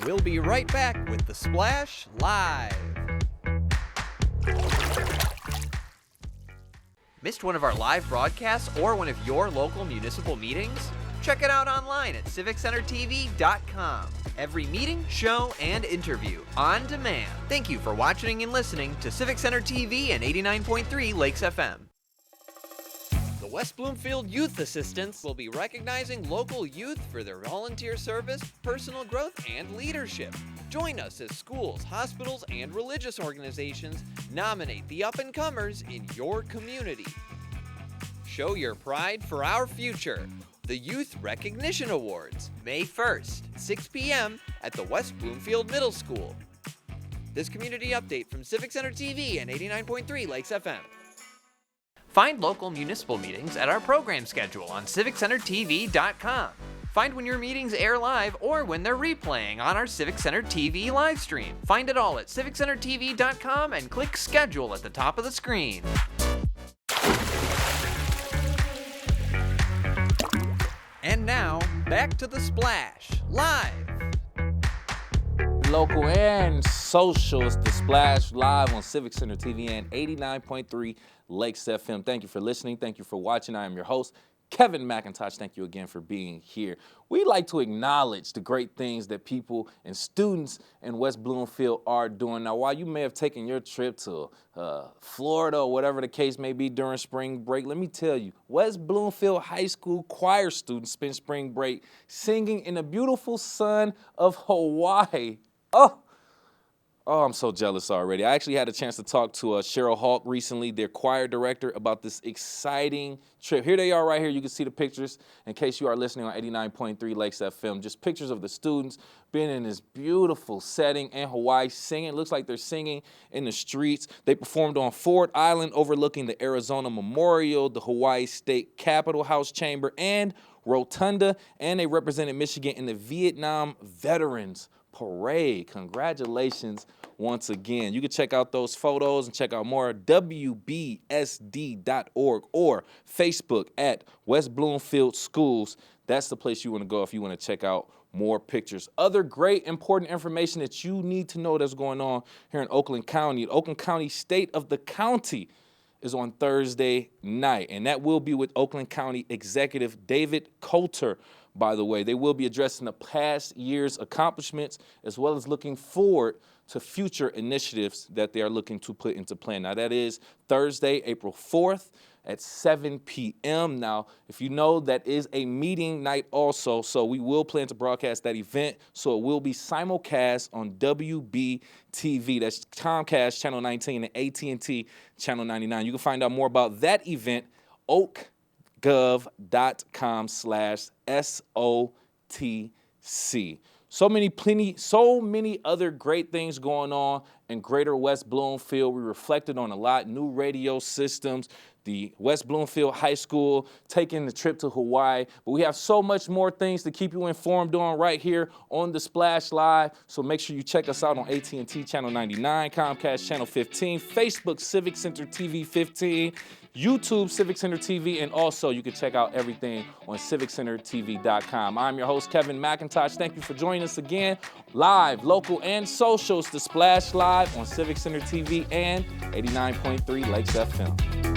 We'll be right back with the Splash Live. Missed one of our live broadcasts or one of your local municipal meetings? Check it out online at civiccentertv.com. Every meeting, show, and interview on demand. Thank you for watching and listening to Civic Center TV and 89.3 Lakes FM. The West Bloomfield Youth Assistants will be recognizing local youth for their volunteer service, personal growth, and leadership. Join us as schools, hospitals, and religious organizations nominate the up-and-comers in your community. Show your pride for our future. The Youth Recognition Awards, May 1st, 6 p.m. at the West Bloomfield Middle School. This community update from Civic Center TV and 89.3 Lakes FM. Find local municipal meetings at our program schedule on civiccentertv.com. Find when your meetings air live or when they're replaying on our Civic Center TV live stream. Find it all at civiccentertv.com and click schedule at the top of the screen. And now, back to the Splash Live. Local and social, it's the Splash Live on Civic Center TV and 89.3 Lakes FM. Thank you for listening. Thank you for watching. I am your host, Kevin McIntosh. Thank you again for being here. We like to acknowledge the great things that people and students in West Bloomfield are doing. Now, while you may have taken your trip to Florida or whatever the case may be during spring break, let me tell you, West Bloomfield High School choir students spent spring break singing in the beautiful sun of Hawaii. Oh, I'm so jealous already. I actually had a chance to talk to Cheryl Hawk recently, their choir director, about this exciting trip. Here they are right here. You can see the pictures in case you are listening on 89.3 Lakes FM. Just pictures of the students being in this beautiful setting in Hawaii singing. It looks like they're singing in the streets. They performed on Ford Island overlooking the Arizona Memorial, the Hawaii State Capitol House Chamber, and Rotunda. And they represented Michigan in the Vietnam Veterans Parade. Congratulations once again. You can check out those photos and check out more at WBSD.org or Facebook at West Bloomfield Schools. That's the place you want to go if you want to check out more pictures. Other great important information that you need to know that's going on here in Oakland County. Oakland County State of the County is on Thursday night, and that will be with Oakland County Executive David Coulter. By the way, they will be addressing the past year's accomplishments as well as looking forward to future initiatives that they are looking to put into play. Now, that is Thursday, April 4th at 7 p.m. Now, if you know, that is a meeting night also, so we will plan to broadcast that event. So it will be simulcast on WBTV. That's Comcast Channel 19 and AT&T Channel 99. You can find out more about that event, oakgov.com/SOTC. So many other great things going on in Greater West Bloomfield. We reflected on a lot, new radio systems, the West Bloomfield High School taking the trip to Hawaii. But we have so much more things to keep you informed on right here on the Splash Live. So make sure you check us out on AT&T Channel 99, Comcast Channel 15, Facebook Civic Center TV 15. YouTube, Civic Center TV, and also you can check out everything on civiccentertv.com. I'm your host, Kevin McIntosh. Thank you for joining us again, live, local, and social. It's The Splash Live on Civic Center TV and 89.3 Lakes FM.